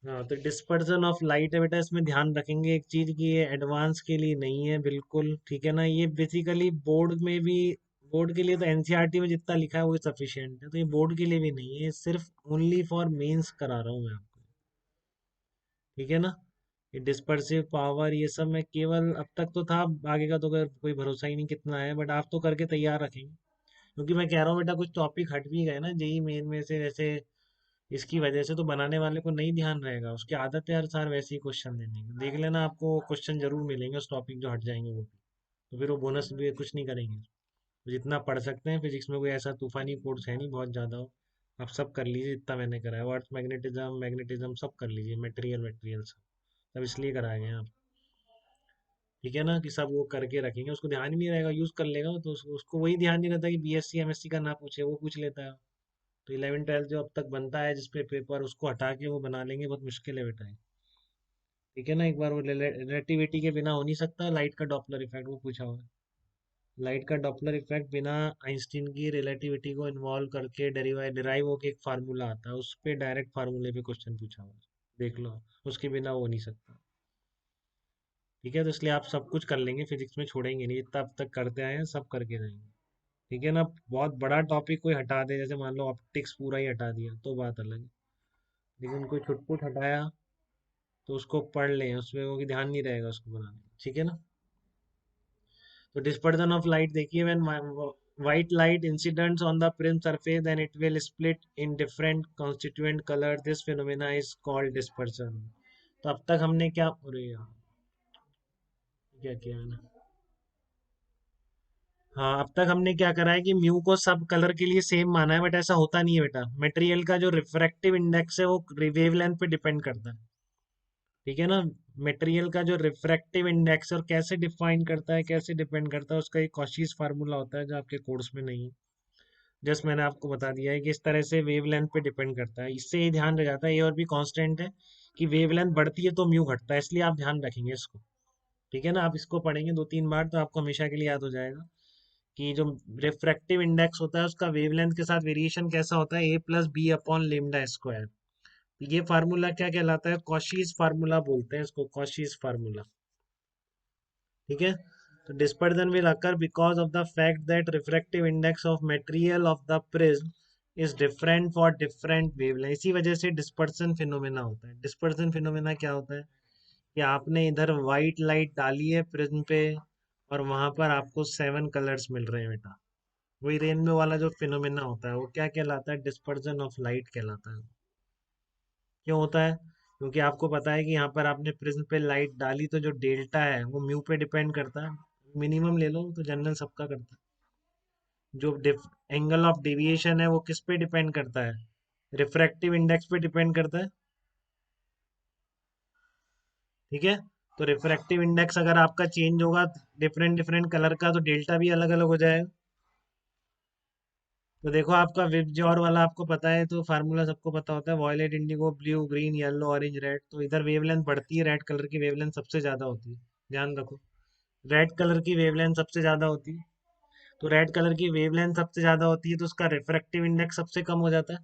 हाँ, तो dispersion of light है बेटा, इसमें ध्यान रखेंगे एक चीज कि ये एडवांस के लिए नहीं है बिल्कुल, ठीक है ना। ये बेसिकली बोर्ड में भी, बोर्ड के लिए तो एनसीईआरटी में जितना लिखा है वो सफिशिएंट है, तो ये बोर्ड के लिए भी नहीं है, ये सिर्फ ओनली फॉर मेंस करा रहा हूँ मैं आपको, ठीक है ना। ये डिस्पर्सिव पावर ये सब मैं केवल, अब तक तो था, आगे का तो कोई भरोसा ही नहीं कितना है, बट आप तो करके तैयार रखेंगे, क्योंकि मैं कह रहा हूँ बेटा कुछ टॉपिक हट भी गए ना जेई मेन में से, जैसे इसकी वजह से तो बनाने वाले को नहीं ध्यान रहेगा, उसकी आदत है हर साल वैसे ही क्वेश्चन देने की, देख लेना आपको क्वेश्चन जरूर मिलेंगे उस टॉपिक जो हट जाएंगे वो भी, तो फिर वो बोनस भी कुछ नहीं करेंगे। तो जितना पढ़ सकते हैं फिजिक्स में, कोई ऐसा तूफानी कोर्स है नहीं बहुत ज़्यादा हो, आप सब कर लीजिए जितना मैंने करा है, अर्थ मैग्नेटिज्म मैग्नेटिज्म सब कर लीजिए, मटेरियल मटेरियल सब इसलिए कराए गए हैं आप, ठीक है ना, कि सब वो करके रखेंगे, उसको ध्यान ही नहीं रहेगा, यूज़ कर लेगा वो, तो उसको वही ध्यान नहीं रहता कि बीएससी एमएससी का ना पूछे, वो पूछ लेता है। तो 11 12 जो अब तक बनता है जिसपे पेपर, उसको हटा के वो बना लेंगे, बहुत मुश्किल है बेटा ये, ठीक है ना। एक बार वो रिलेटिविटी के बिना हो नहीं सकता, लाइट का डॉपलर इफेक्ट वो पूछा हुआ है, लाइट का डॉपलर इफेक्ट बिना आइंस्टीन की रिलेटिविटी को इन्वॉल्व करके डिराइव होके एक फार्मूला आता है, उस पे डायरेक्ट फार्मूले पे क्वेश्चन पूछा हुआ है, देख लो, उसके बिना वो नहीं सकता, ठीक है। तो इसलिए आप सब कुछ कर लेंगे, फिजिक्स में छोड़ेंगे नहीं, जितना अब तक करते आए हैं सब करके रहेंगे, ठीक है ना। बहुत बड़ा टॉपिक कोई हटा दे, जैसे मान लो ऑप्टिक्स पूरा ही हटा दिया तो बात अलग है, लेकिन कोई छुटपुट हटाया तो उसको पढ़ लें, उसमें वो कि ध्यान नहीं रहेगा उसको बनाने में, ठीक है ना। तो dispersion of light देखिए, when white light incidents on the prism surface then it will split in different constituent color, this phenomena is called dispersion। तो अब तक हमने क्या, अरे यार क्या किया है ना, हाँ अब तक हमने क्या करा है कि म्यू को सब कलर के लिए सेम माना है, बट ऐसा होता नहीं है बेटा, मटेरियल का जो रिफ्रैक्टिव इंडेक्स है वो वेवलेंथ पे डिपेंड करता है, ठीक है ना। मटेरियल का जो रिफ्रैक्टिव इंडेक्स और कैसे डिफाइन करता है, कैसे डिपेंड करता है, उसका एक कॉशीज फार्मूला होता है जो आपके कोर्स में नहीं है, जस्ट मैंने आपको बता दिया है कि इस तरह से वेवलेंथ पे डिपेंड करता है, इससे ये ध्यान रह जाता है, ये और भी कांस्टेंट है कि वेवलेंथ बढ़ती है तो म्यू घटता है, इसलिए आप ध्यान रखेंगे इसको, ठीक है ना। आप इसको पढ़ेंगे 2 3 बार तो आपको हमेशा के लिए याद हो जाएगा कि जो रिफ्रैक्टिव इंडेक्स होता है उसका वेवलेंथ के साथ वेरिएशन कैसा होता है, a+b/λ²। ये फार्मूला क्या कहलाता है, कॉशीज फार्मूला बोलते हैं इसको, कॉशीज फार्मूला, ठीक है। तो dispersion will occur because of the fact that refractive index of material of the prism is different for different wavelength, इसी वजह से dispersion phenomena होता है। dispersion phenomena क्या होता है कि आपने इधर व्हाइट लाइट डाली है प्रिज्म पे, और वहां पर आपको 7 कलर्स मिल रहे हैं बेटा, वही रेनबो वाला जो फिनोमेना होता है वो क्या कहलाता है, डिस्पर्जन ऑफ लाइट कहलाता है। क्यों होता है, क्योंकि आपको पता है कि यहाँ पर आपने प्रिज्म पे लाइट डाली, तो जो डेल्टा है वो म्यू पे डिपेंड करता है, मिनिमम ले लो तो जनरल सबका करता है, जो एंगल ऑफ डेविएशन है वो किस पे डिपेंड करता है, रिफ्रैक्टिव इंडेक्स पे डिपेंड करता है, ठीक है। तो रिफ्रैक्टिव इंडेक्स अगर आपका चेंज होगा डिफरेंट डिफरेंट कलर का, तो डेल्टा भी अलग अलग हो जाएगा। तो देखो आपका विबजॉर वाला आपको पता है, तो फार्मूला सबको पता होता है, violet indigo blue green yellow orange red, तो इधर वेवलेंथ बढ़ती है, रेड कलर की वेवलेंथ सबसे ज्यादा होती है, ध्यान रखो, रेड कलर की वेवलेंथ सबसे ज्यादा होती है। तो रेड कलर की वेवलेंथ सबसे ज्यादा होती है तो उसका रिफ्रैक्टिव इंडेक्स सबसे कम हो जाता है,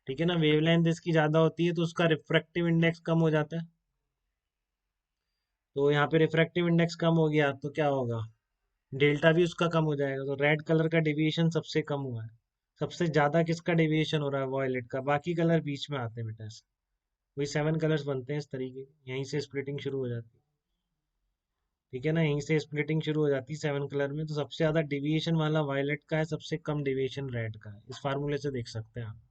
ठीक है ना। वेवलेंथ इसकी ज्यादा होती है तो उसका रिफ्रैक्टिव इंडेक्स कम हो जाता है, तो यहाँ पे रिफ्रैक्टिव इंडेक्स कम हो गया तो क्या होगा, डेल्टा भी उसका कम हो जाएगा, तो रेड कलर का डेविएशन सबसे कम हुआ है। सबसे ज्यादा किसका डेविएशन हो रहा है, वॉयलेट का, बाकी कलर बीच में आते हैं बेटा ऐसे। वही 7 कलर्स बनते हैं इस तरीके, यहीं से स्प्लिटिंग शुरू हो जाती है, ठीक है ना, यहीं से स्प्लिटिंग शुरू हो जाती है 7 कलर में, तो सबसे ज्यादा डेविएशन वाला वायलेट का है, सबसे कम डेविएशन रेड का है, इस फार्मूले से देख सकते हैं आप,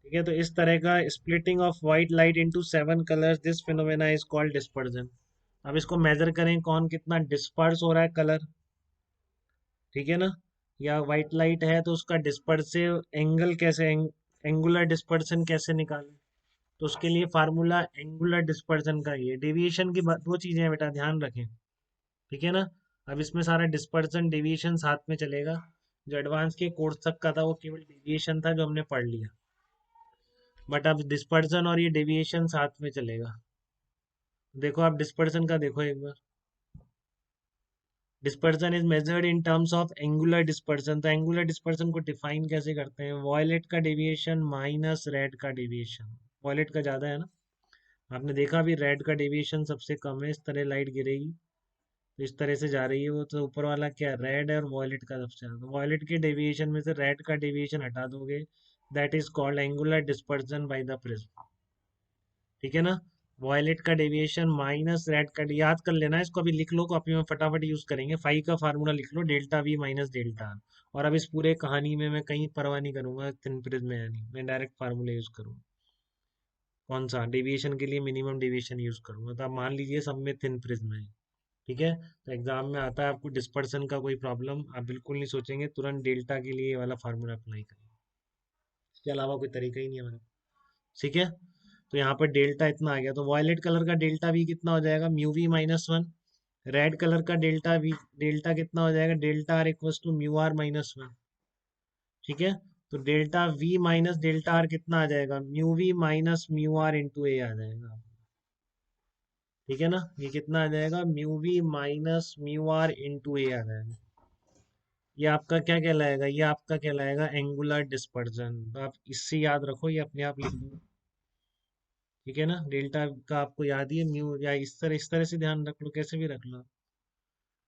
ठीक है। तो इस तरह का splitting of white light into 7 colours, this phenomena is called dispersion. अब इसको मेजर करें कौन कितना डिस्पर्स हो रहा है कलर, ठीक है ना, या व्हाइट लाइट है तो उसका डिस्पर्सिव एंगल कैसे, एंगुलर डिस्पर्सन कैसे निकालें, तो उसके लिए फार्मूला एंगुलर डिस्पर्सन का, ये डेविएशन की दो चीजें हैं बेटा, ध्यान रखें, ठीक है ना। अब इसमें सारा डिस्पर्सन डेविएशन साथ में चलेगा, जो एडवांस के कोर्स तक का था वो केवल डेविएशन था जो हमने पढ़ लिया, बट अब डिस्पर्सन और ये डेविएशन साथ में चलेगा। देखो आप डिस्पर्सन का देखो एक बार, dispersion is measured in terms of angular dispersion. तो एंगुलर डिस्पर्सन को डिफाइन कैसे करते हैं? वॉयलेट का डेविएशन माइनस रेड का डेविएशन। वॉयलेट का ज़्यादा है ना, आपने देखा भी रेड का डेविएशन सबसे कम है। इस तरह लाइट गिरेगी तो इस तरह से जा रही है वो, तो ऊपर वाला क्या, रेड है, और वॉयलेट का सबसे ज़्यादा। वॉयलेट के डेविएशन में से रेड का डेविएशन हटा दोगे, that is called angular dispersion by the prism. ठीक है ना, वॉयलेट का डेविएशन माइनस रेड का, याद कर लेना इसको, अभी लिख लो, कॉपी में फटाफट यूज करेंगे। फाई का फार्मूला लिख लो, delta v minus delta r. और अब इस पूरे कहानी में मैं कहीं परवाह नहीं करूंगा थिन प्रिज्म में, यानी मैं डायरेक्ट फार्मूला यूज करूंगा। कौन सा? डेविएशन के लिए मिनिमम डेविएशन यूज करूंगा। तो आप मान लीजिए सब में थिन प्रिज्म है। ठीक है, तो एग्जाम में आता है आपको डिस्पर्सन का कोई प्रॉब्लम, आप बिल्कुल नहीं सोचेंगे, तुरंत डेल्टा के लिए ये वाला फार्मूला अप्लाई करेंगे। इसके अलावा कोई तरीका ही नहीं है हमारे पास। ठीक है, तो यहाँ पर डेल्टा इतना आ गया, तो वॉयलेट कलर का डेल्टा वी कितना हो जाएगा? Mu v minus one. Red colour का डेल्टा वी, डेल्टा कितना हो जाएगा? Delta r equals to mu r minus one. ठीक है, तो delta v minus delta r कितना आ जाएगा? Mu v minus mu r into a आ जाएगा। ठीक है ना, ये कितना आ जाएगा? Mu v minus mu r into a आ जाएगा। ये आपका क्या कहलाएगा? ये आपका कहलाएगा एंगुलर डिस्पर्जन। तो आप इससे याद रखो, ये अपने आप लिख दो। ठीक है ना, डेल्टा का आपको याद ही है, म्यू, या इस तरह से ध्यान रख लो, कैसे भी रख लो,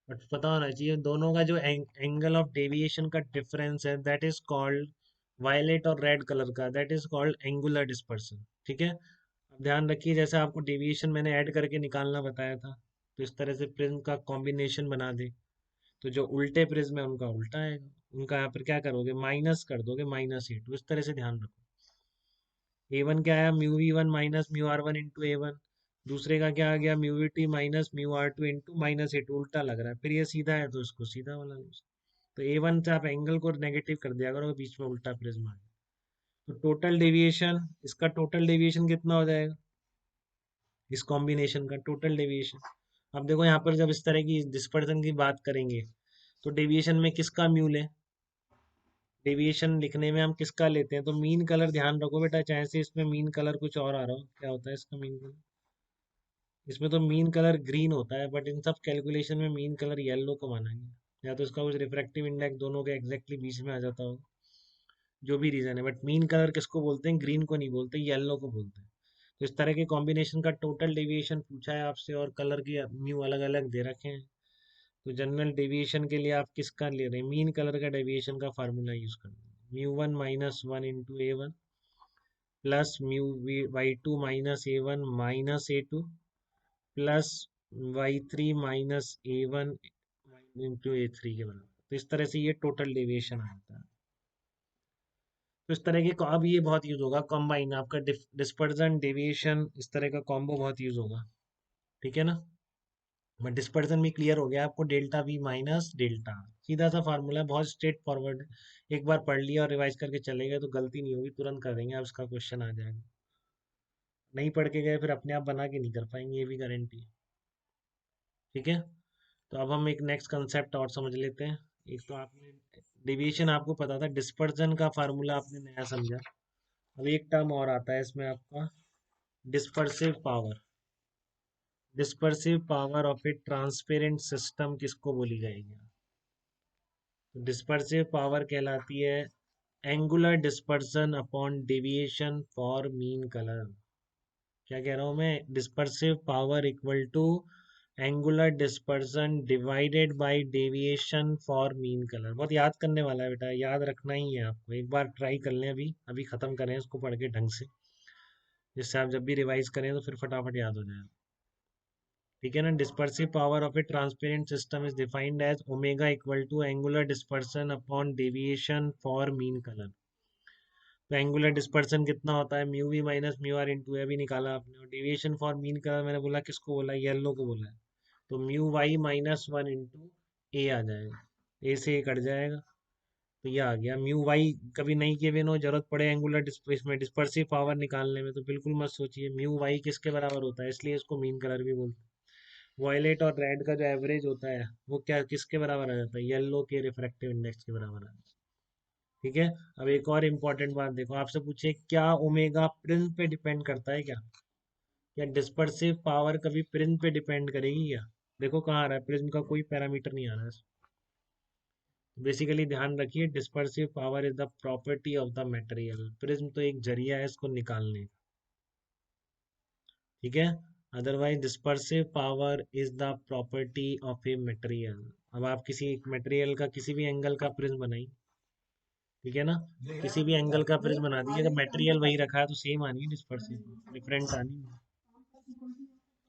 बट पता होना चाहिए दोनों का जो एंगल ऑफ डेविएशन का डिफरेंस है, दैट इज कॉल्ड, वायलेट और रेड कलर का, that is called angular dispersion. ठीक है, अब ध्यान रखिए, जैसे आपको डेविएशन मैंने ऐड करके निकालना बताया था, तो इस तरह से प्रिज्म का कॉम्बिनेशन बना दे, तो जो उल्टे प्रिज्म है उनका उल्टा है, उनका यहाँ पर क्या करोगे? माइनस कर दोगे, -A2। इस तरह से ध्यान रखो। A1 क्या आया? Mu V one minus mu R one into A1। दूसरे का क्या आ गया? Mu V T minus mu R two into -A2। उल्टा लग रहा है, फिर ये सीधा है तो इसको सीधा वाला लो। तो A1 से आप एंगल को नेगेटिव कर दिया करो, बीच में उल्टा प्रिज्म आ गया। तो टोटल डेविएशन, इसका टोटल डेविएशन कितना हो जाएगा? इस कॉम्बिनेशन का टोटल डेविएशन। अब देखो यहाँ पर जब इस तरह की डिस्पर्सन की बात करेंगे, तो डेविएशन में किसका म्यू लें? डेविएशन लिखने में हम किसका लेते हैं? तो मीन कलर ध्यान रखो बेटा, चाहे से इसमें मीन कलर कुछ और आ रहा हो, क्या होता है इसका मीन कलर? इसमें तो मीन कलर ग्रीन होता है, बट इन सब कैलकुलेशन में मीन कलर येलो को माना गया, या तो इसका कुछ रिफ्रैक्टिव इंडेक्स दोनों के एग्जैक्टली बीच में आ जाता हो, जो भी रीजन है, बट मीन कलर किसको बोलते हैं? ग्रीन को नहीं बोलते, येलो को बोलते हैं। तो इस तरह के कॉम्बिनेशन का टोटल डेविएशन पूछा है आपसे, और कलर की म्यू अलग अलग दे रखे हैं। तो जनरल डेविएशन के लिए आप किसका ले रहे हैं? मीन कलर का डेविएशन का फार्मूला यूज कर mu one minus one into A1 plus mu Y two minus A1 minus A2 plus Y3 minus A1 into A3 के बराबर। तो इस तरह से ये टोटल डेविएशन आता है। तो इस तरह के अब ये बहुत यूज होगा, कॉम्बाइन आपका डिस्पर्जन डेविएशन, इस तरह का कॉम्बो बहुत यूज होगा। ठीक है ना, बट डिस्पर्जन भी क्लियर हो गया आपको, डेल्टा वी माइनस डेल्टा, सीधा सा फार्मूला है, बहुत स्ट्रेट फॉरवर्ड है। एक बार पढ़ लिया और रिवाइज करके चले गए तो गलती नहीं होगी, तुरंत कर देंगे, अब इसका क्वेश्चन आ जाएगा। नहीं पढ़ के गए फिर अपने आप बना के नहीं कर पाएंगे, ये भी गारंटी है। ठीक है, तो अब हम एक नेक्स्ट कंसेप्ट और समझ लेते हैं। एक तो आपने डेविएशन आपको पता था, डिस्पर्जन का फार्मूला आपने नया समझा। अब एक टर्म और आता है इसमें आपका, dispersive power. Dispersive power of a transparent system किसको बोली जाएगी? तो डिस्पर्सिव पावर कहलाती है angular dispersion upon deviation for mean colour. क्या कह रहा हूं मैं? Dispersive power equal to angular dispersion divided by deviation for mean colour. बहुत याद करने वाला है बेटा, याद रखना ही है आपको, एक बार ट्राई कर लें, अभी अभी खत्म करें इसको पढ़ के ढंग से, जिससे आप जब भी रिवाइज करें तो फिर फटाफट याद हो जाए। ठीक है ना, dispersive power of a transparent system is defined as omega equal to angular dispersion upon deviation for mean colour. तो एंगुलर डिस्पर्सन कितना होता है? Mu v minus mu r into a भी निकाला आपने, और डेविएशन फॉर मीन कलर मैंने बोला किसको बोला? येलो को बोला है। तो mu y minus one into a आ जाएगा, ए से ए कट जाएगा, तो ये आ गया म्यू वाई। कभी नहीं किए बिना जरूरत पड़े एंगुलर इसमें डिस्पर्सिव पावर निकालने में, तो बिल्कुल मत सोचिए, म्यू वाई किसके बराबर होता है, इसलिए इसको मीन कलर भी बोलते हैं। वॉयलेट और रेड का जो एवरेज होता है वो क्या किसके बराबर आ जाता है? येलो के रिफ्रैक्टिव इंडेक्स के बराबर आ जाता है। ठीक है, अब एक और इम्पोर्टेंट बात देखो, आपसे पूछे क्या ओमेगा प्रिज्म पे डिपेंड करता है क्या? या डिस्पर्सिव पावर कभी प्रिज्म पे डिपेंड करेगी क्या? देखो कहाँ आ रहा है, प्रिज्म का कोई पैरामीटर नहीं आ रहा है। बेसिकली ध्यान रखिए, dispersive power is the property of the material. Prism तो एक जरिया है इसको निकालने का, ठीक है। Otherwise dispersive power is the property of a material. अब आप किसी एक मटेरियल का किसी भी एंगल का प्रिज्म बनाइए, ठीक है ना, किसी भी एंगल का प्रिज्म बना दीजिए, अगर मटेरियल वही रखा है तो सेम आनी है डिस्पर्सिव, डिफरेंट आनी है,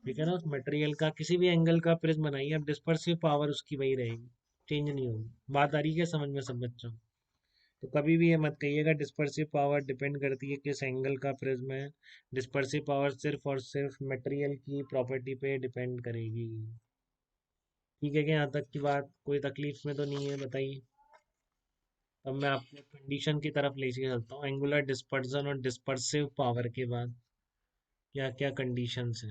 ठीक है ना। उस मटेरियल का किसी भी एंगल का प्रिज्म बनाइए, अब डिस्पर्सिव पावर उसकी वही रहेगी, चेंज नहीं होगी। बात आ रही है समझ में सब बच्चों? तो कभी भी ये मत कहिएगा डिस्पर्सिव पावर डिपेंड करती है किस एंगल का प्रिज्म है। डिस्पर्सिव पावर सिर्फ और सिर्फ मटेरियल की प्रॉपर्टी पे डिपेंड करेगी। ठीक है क्या, यहाँ तक की बात कोई तकलीफ में तो नहीं है, बताइए। अब मैं आपको कंडीशन की तरफ ले चलता हूँ, एंगुलर डिस्पर्जन और डिस्पर्सिव पावर के बाद क्या क्या कंडीशंस हैं।